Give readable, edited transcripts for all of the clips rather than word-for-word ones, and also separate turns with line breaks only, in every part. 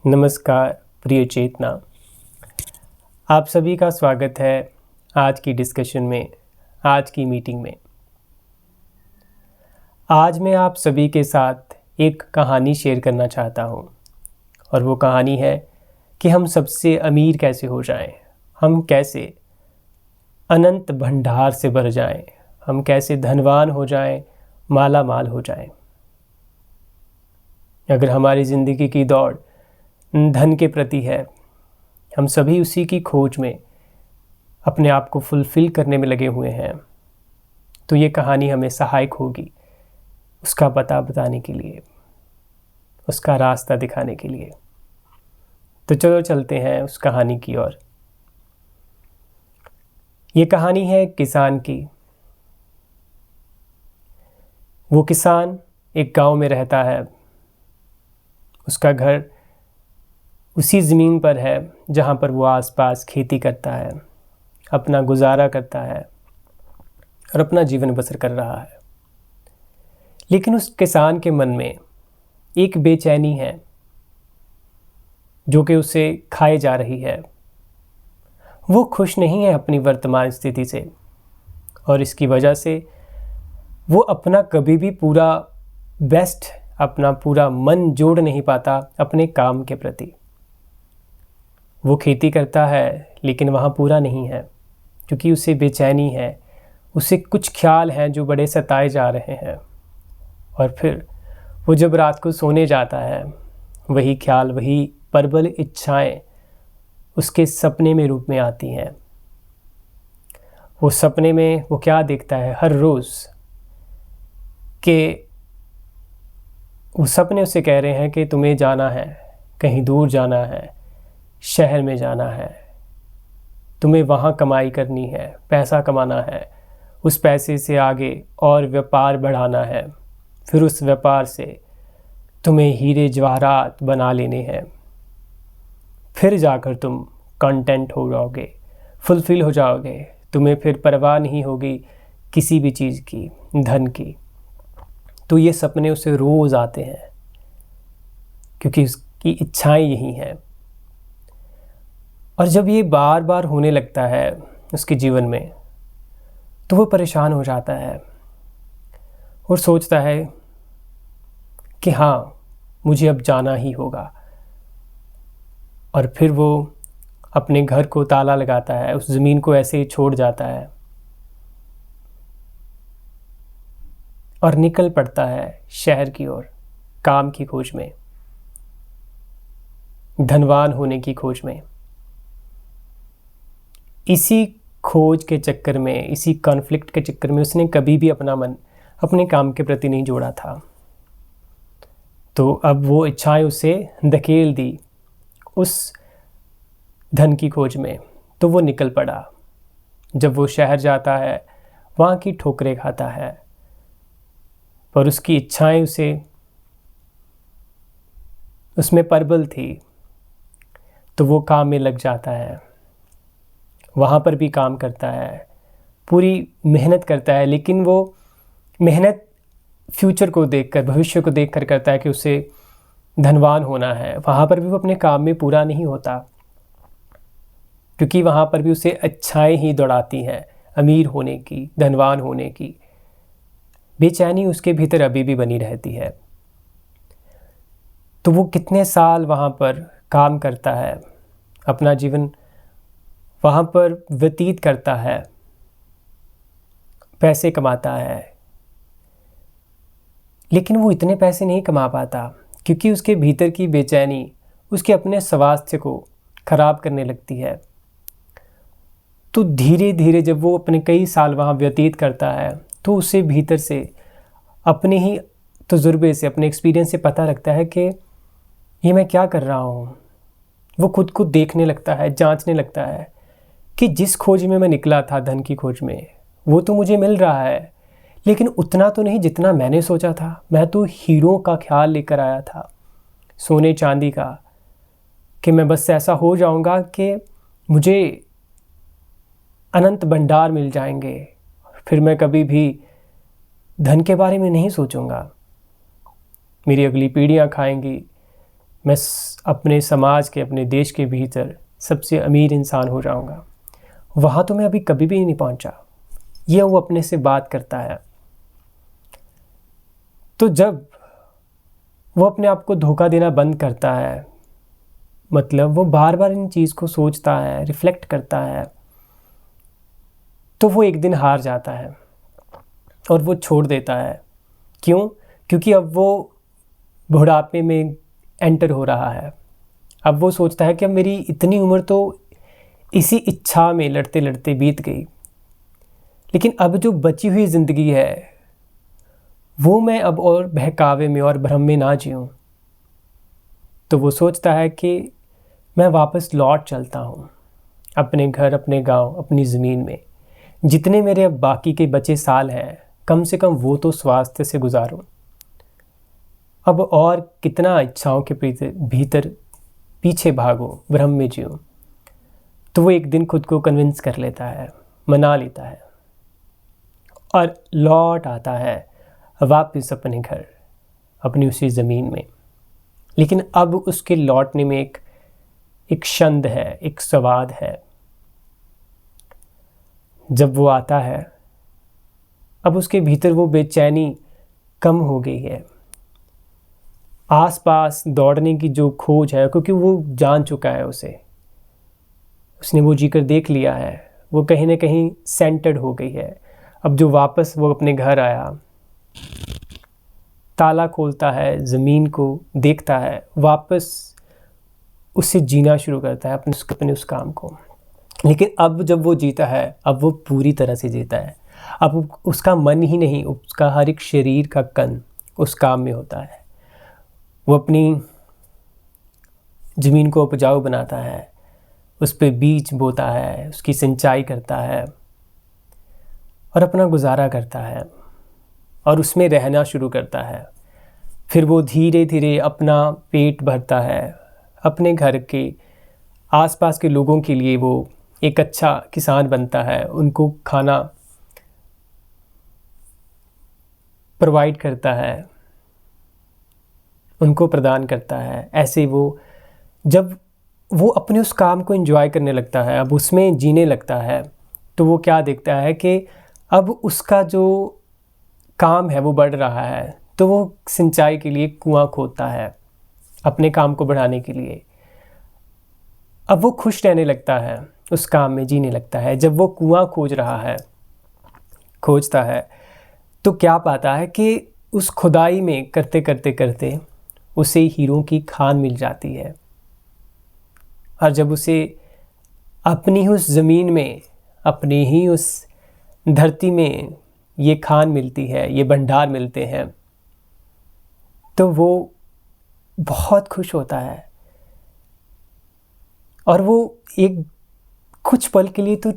नमस्कार प्रिय चेतना, आप सभी का स्वागत है आज की डिस्कशन में, आज की मीटिंग में। आज मैं आप सभी के साथ एक कहानी शेयर करना चाहता हूँ और वो कहानी है कि हम सबसे अमीर कैसे हो जाएं, हम कैसे अनंत भंडार से भर जाएं, हम कैसे धनवान हो जाएं, माला माल हो जाएं। अगर हमारी ज़िंदगी की दौड़ धन के प्रति है, हम सभी उसी की खोज में अपने आप को फुलफ़िल करने में लगे हुए हैं, तो ये कहानी हमें सहायक होगी उसका पता बताने के लिए, उसका रास्ता दिखाने के लिए। तो चलो चलते हैं उस कहानी की ओर। ये कहानी है किसान की। वो किसान एक गांव में रहता है। उसका घर उसी ज़मीन पर है जहाँ पर वो आसपास खेती करता है, अपना गुजारा करता है और अपना जीवन बसर कर रहा है। लेकिन उस किसान के मन में एक बेचैनी है जो कि उसे खाए जा रही है। वो खुश नहीं है अपनी वर्तमान स्थिति से और इसकी वजह से वो अपना कभी भी पूरा बेस्ट, अपना पूरा मन जोड़ नहीं पाता अपने काम के प्रति। वो खेती करता है लेकिन वहाँ पूरा नहीं है क्योंकि उसे बेचैनी है, उसे कुछ ख्याल हैं जो बड़े सताए जा रहे हैं। और फिर वो जब रात को सोने जाता है, वही ख्याल, वही प्रबल इच्छाएं उसके सपने में रूप में आती हैं। वो सपने में वो क्या देखता है हर रोज़ कि वो सपने उसे कह रहे हैं कि तुम्हें जाना है, कहीं दूर जाना है, शहर में जाना है, तुम्हें वहाँ कमाई करनी है, पैसा कमाना है, उस पैसे से आगे और व्यापार बढ़ाना है, फिर उस व्यापार से तुम्हें हीरे जवाहरात बना लेने हैं, फिर जाकर तुम कंटेंट हो जाओगे, फुलफिल हो जाओगे, तुम्हें फिर परवाह नहीं होगी किसी भी चीज़ की, धन की। तो ये सपने उसे रोज़ आते हैं क्योंकि उसकी इच्छाएं यही हैं। और जब ये बार बार होने लगता है उसके जीवन में, तो वो परेशान हो जाता है और सोचता है कि हाँ, मुझे अब जाना ही होगा। और फिर वो अपने घर को ताला लगाता है, उस ज़मीन को ऐसे ही छोड़ जाता है और निकल पड़ता है शहर की ओर, काम की खोज में, धनवान होने की खोज में। इसी खोज के चक्कर में, इसी कॉन्फ्लिक्ट के चक्कर में उसने कभी भी अपना मन अपने काम के प्रति नहीं जोड़ा था। तो अब वो इच्छाएं उसे धकेल दी उस धन की खोज में, तो वो निकल पड़ा। जब वो शहर जाता है, वहाँ की ठोकरें खाता है, पर उसकी इच्छाएं उसमें प्रबल थी, तो वो काम में लग जाता है। वहाँ पर भी काम करता है, पूरी मेहनत करता है, लेकिन वो मेहनत फ्यूचर को देखकर, भविष्य को देखकर करता है कि उसे धनवान होना है। वहाँ पर भी वो अपने काम में पूरा नहीं होता क्योंकि वहाँ पर भी उसे इच्छाएं ही दौड़ाती हैं अमीर होने की, धनवान होने की। बेचैनी उसके भीतर अभी भी बनी रहती है। तो वो कितने साल वहाँ पर काम करता है, अपना जीवन वहाँ पर व्यतीत करता है, पैसे कमाता है, लेकिन वो इतने पैसे नहीं कमा पाता क्योंकि उसके भीतर की बेचैनी उसके अपने स्वास्थ्य को खराब करने लगती है। तो धीरे धीरे जब वो अपने कई साल वहाँ व्यतीत करता है, तो उसे भीतर से अपने ही तजुर्बे से, अपने एक्सपीरियंस से पता लगता है कि ये मैं क्या कर रहा हूँ। वो खुद को देखने लगता है, जांचने लगता है कि जिस खोज में मैं निकला था, धन की खोज में, वो तो मुझे मिल रहा है, लेकिन उतना तो नहीं जितना मैंने सोचा था। मैं तो हीरो का ख्याल लेकर आया था, सोने चांदी का, कि मैं बस ऐसा हो जाऊंगा कि मुझे अनंत भंडार मिल जाएंगे, फिर मैं कभी भी धन के बारे में नहीं सोचूंगा। मेरी अगली पीढ़ियां खाएंगी, अपने समाज के, अपने देश के भीतर सबसे अमीर इंसान हो जाऊंगा। वहाँ तो मैं अभी कभी भी नहीं पहुँचा। यह वो अपने से बात करता है। तो जब वो अपने आप को धोखा देना बंद करता है, मतलब वो बार बार इन चीज़ को सोचता है, रिफ्लेक्ट करता है, तो वो एक दिन हार जाता है और वो छोड़ देता है। क्यों? क्योंकि अब वो बुढ़ापे में एंटर हो रहा है। अब वो सोचता है कि अब मेरी इतनी उम्र तो इसी इच्छा में लड़ते लड़ते बीत गई, लेकिन अब जो बची हुई ज़िंदगी है वो मैं अब और बहकावे में और भ्रम में ना जीऊँ। तो वो सोचता है कि मैं वापस लौट चलता हूँ अपने घर, अपने गांव, अपनी ज़मीन में। जितने मेरे अब बाकी के बचे साल हैं, कम से कम वो तो स्वास्थ्य से गुजारूँ। अब और कितना इच्छाओं के भीतर पीछे भागूं, भ्रम में जीऊँ। तो वो एक दिन खुद को कन्विंस कर लेता है, मना लेता है और लौट आता है वापस अपने घर, अपनी उसी ज़मीन में। लेकिन अब उसके लौटने में एक छंद है, एक स्वाद है। जब वो आता है, अब उसके भीतर वो बेचैनी कम हो गई है। आसपास दौड़ने की जो खोज है, क्योंकि वो जान चुका है उसने वो जीकर देख लिया है, वो कहीं ना कहीं सेंटर्ड हो गई है। अब जो वापस वो अपने घर आया, ताला खोलता है, ज़मीन को देखता है, वापस उससे जीना शुरू करता है अपने उस काम को। लेकिन अब जब वो जीता है, अब वो पूरी तरह से जीता है। अब उसका मन ही नहीं, उसका हर एक शरीर का कण उस काम में होता है। वो अपनी ज़मीन को उपजाऊ बनाता है, उस पर बीज बोता है, उसकी सिंचाई करता है और अपना गुजारा करता है और उसमें रहना शुरू करता है। फिर वो धीरे धीरे अपना पेट भरता है, अपने घर के आसपास के लोगों के लिए वो एक अच्छा किसान बनता है, उनको खाना प्रोवाइड करता है, उनको प्रदान करता है। ऐसे वो जब वो अपने उस काम को एंजॉय करने लगता है, अब उसमें जीने लगता है, तो वो क्या देखता है कि अब उसका जो काम है वो बढ़ रहा है। तो वो सिंचाई के लिए कुआं खोदता है अपने काम को बढ़ाने के लिए। अब वो खुश रहने लगता है, उस काम में जीने लगता है। जब वो कुआं खोजता है तो क्या पाता है कि उस खुदाई में करते करते करते उसे हीरों की खान मिल जाती है। और जब उसे अपनी ही उस ज़मीन में, अपनी ही उस धरती में ये खान मिलती है, ये भंडार मिलते हैं, तो वो बहुत खुश होता है। और वो एक कुछ पल के लिए तो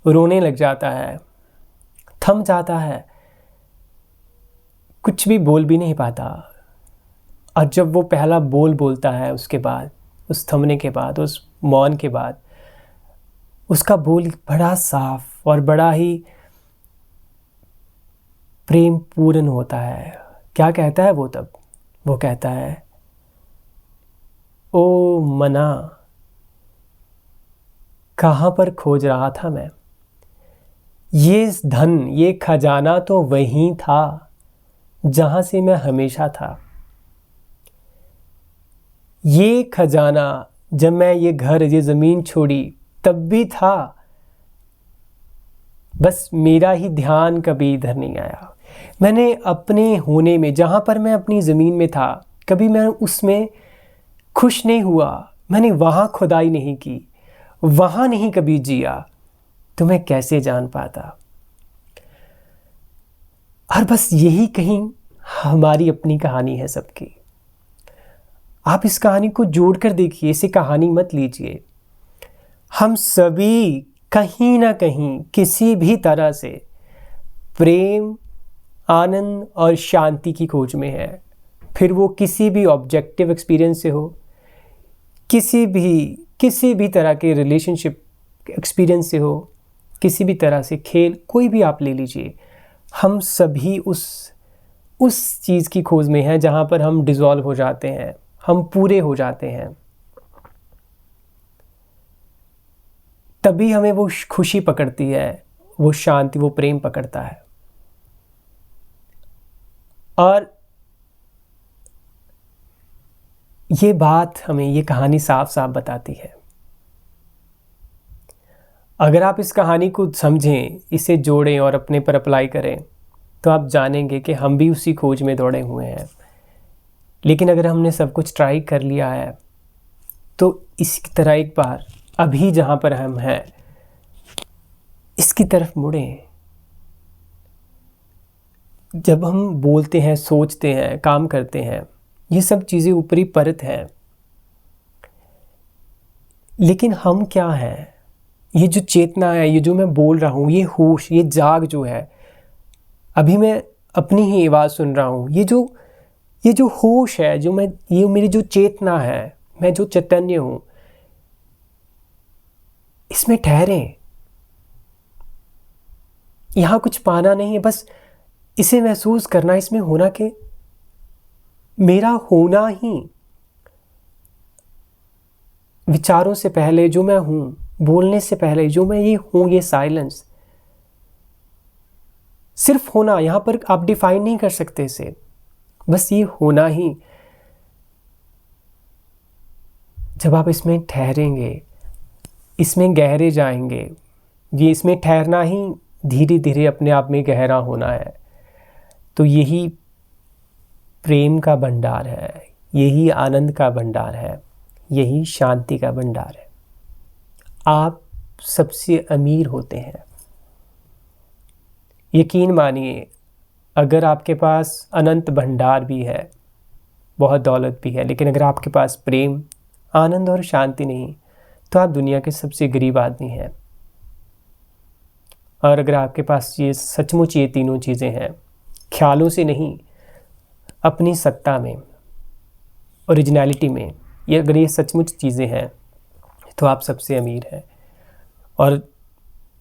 रोने लग जाता है, थम जाता है, कुछ भी बोल भी नहीं पाता। और जब वो पहला बोल बोलता है, उसके बाद, उस थमने के बाद, उस मौन के बाद, उसका बोल बड़ा साफ और बड़ा ही प्रेम पूर्ण होता है। क्या कहता है वो तब? वो कहता है, ओ मना, कहाँ पर खोज रहा था मैं? ये धन, ये खजाना तो वहीं था जहाँ से मैं हमेशा था। ये खजाना जब मैं ये घर, ये ज़मीन छोड़ी तब भी था, बस मेरा ही ध्यान कभी इधर नहीं आया। मैंने अपने होने में, जहाँ पर मैं अपनी ज़मीन में था, कभी मैं उसमें खुश नहीं हुआ। मैंने वहाँ खुदाई नहीं की, वहाँ नहीं कभी जिया, तो मैं कैसे जान पाता? और बस यही कहीं हमारी अपनी कहानी है सबकी। आप इस कहानी को जोड़कर देखिए, इसे कहानी मत लीजिए। हम सभी कहीं ना कहीं किसी भी तरह से प्रेम, आनंद और शांति की खोज में है। फिर वो किसी भी ऑब्जेक्टिव एक्सपीरियंस से हो, किसी भी तरह के रिलेशनशिप एक्सपीरियंस से हो, किसी भी तरह से खेल, कोई भी आप ले लीजिए। हम सभी उस चीज़ की खोज में हैं जहाँ पर हम डिज़ोल्व हो जाते हैं, हम पूरे हो जाते हैं, तभी हमें वो खुशी पकड़ती है, वो शांति, वो प्रेम पकड़ता है। और ये बात हमें, ये कहानी साफ साफ बताती है। अगर आप इस कहानी को समझें, इसे जोड़ें और अपने पर अप्लाई करें, तो आप जानेंगे कि हम भी उसी खोज में दौड़े हुए हैं। लेकिन अगर हमने सब कुछ ट्राई कर लिया है, तो इसी तरह एक बार अभी जहाँ पर हम हैं, इसकी तरफ मुड़ें। जब हम बोलते हैं, सोचते हैं, काम करते हैं, ये सब चीज़ें ऊपरी परत हैं, लेकिन हम क्या हैं? ये जो चेतना है, ये जो मैं बोल रहा हूँ, ये होश, ये जाग जो है, अभी मैं अपनी ही आवाज़ सुन रहा हूँ, ये जो होश है, जो मैं, ये मेरी जो चेतना है, मैं जो चैतन्य हूँ, इसमें ठहरें। यहाँ कुछ पाना नहीं है, बस इसे महसूस करना, इसमें होना कि मेरा होना ही विचारों से पहले जो मैं हूँ, बोलने से पहले जो मैं ये हूँ, ये साइलेंस, सिर्फ होना। यहाँ पर आप डिफाइन नहीं कर सकते इसे, बस ये होना ही। जब आप इसमें ठहरेंगे, इसमें गहरे जाएंगे, ये इसमें ठहरना ही धीरे धीरे अपने आप में गहरा होना है। तो यही प्रेम का भंडार है, यही आनंद का भंडार है, यही शांति का भंडार है। आप सबसे अमीर होते हैं। यकीन मानिए, अगर आपके पास अनंत भंडार भी है, बहुत दौलत भी है, लेकिन अगर आपके पास प्रेम, आनंद और शांति नहीं, तो आप दुनिया के सबसे गरीब आदमी हैं। और अगर आपके पास ये सचमुच ये तीनों चीज़ें हैं, ख्यालों से नहीं, अपनी सत्ता में, ओरिजिनलिटी में, ये अगर ये सचमुच चीज़ें हैं, तो आप सबसे अमीर हैं। और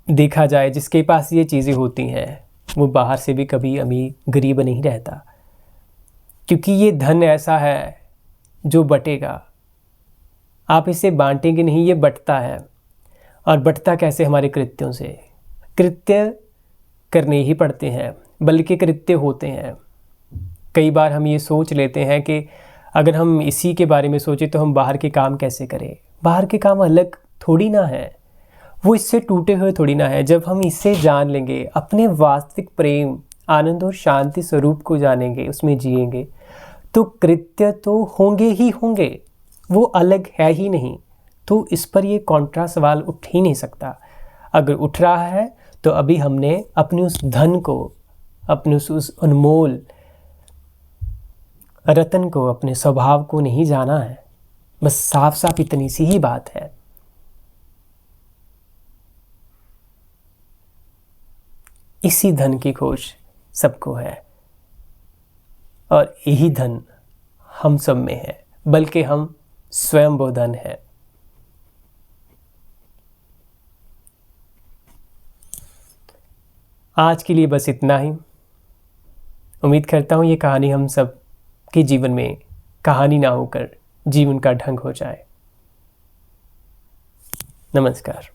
देखा जाए, जिसके पास ये चीज़ें होती हैं, वो बाहर से भी कभी अमीर गरीब नहीं रहता, क्योंकि ये धन ऐसा है जो बटेगा। आप इसे बांटेंगे नहीं, ये बटता है। और बटता कैसे? हमारे कृत्यों से। कृत्य करने ही पड़ते हैं, बल्कि कृत्य होते हैं। कई बार हम ये सोच लेते हैं कि अगर हम इसी के बारे में सोचें तो हम बाहर के काम कैसे करें। बाहर के काम अलग थोड़ी ना है, वो इससे टूटे हुए थोड़ी ना है। जब हम इसे जान लेंगे, अपने वास्तविक प्रेम, आनंद और शांति स्वरूप को जानेंगे, उसमें जिएंगे, तो कृत्य तो होंगे ही होंगे, वो अलग है ही नहीं। तो इस पर ये कॉन्ट्रा सवाल उठ ही नहीं सकता। अगर उठ रहा है तो अभी हमने अपने उस धन को, अपने उस अनमोल रतन को, अपने स्वभाव को नहीं जाना है। बस साफ साफ इतनी सी ही बात है। इसी धन की खोज सबको है, और यही धन हम सब में है, बल्कि हम स्वयं वो धन है। आज के लिए बस इतना ही। उम्मीद करता हूँ ये कहानी हम सब के जीवन में कहानी ना होकर जीवन का ढंग हो जाए। नमस्कार।